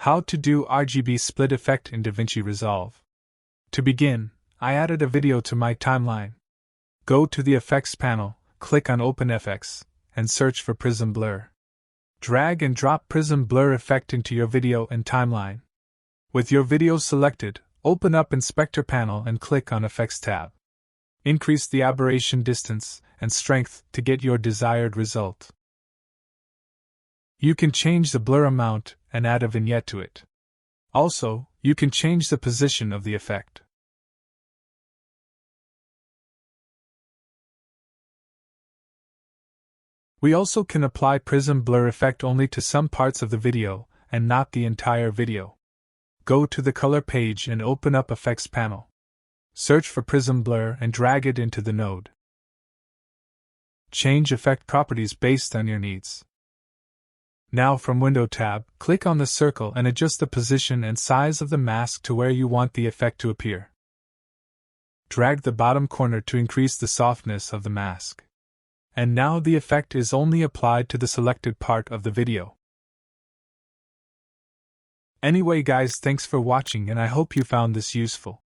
How to do RGB split effect in Davinci Resolve. To begin, I added a video to my timeline. Go to the Effects panel, click on Open FX, and search for Prism Blur. Drag and drop Prism Blur effect into your video and timeline. With your video selected, open up Inspector panel and click on Effects tab. Increase the aberration distance and strength to get your desired result. You can change the blur amount and add a vignette to it. Also, you can change the position of the effect. We also can apply Prism Blur effect only to some parts of the video, and not the entire video. Go to the Color page and open up Effects panel. Search for Prism Blur and drag it into the node. Change effect properties based on your needs. Now from Window tab, click on the circle and adjust the position and size of the mask to where you want the effect to appear. Drag the bottom corner to increase the softness of the mask. And now the effect is only applied to the selected part of the video. Anyway guys, thanks for watching and I hope you found this useful.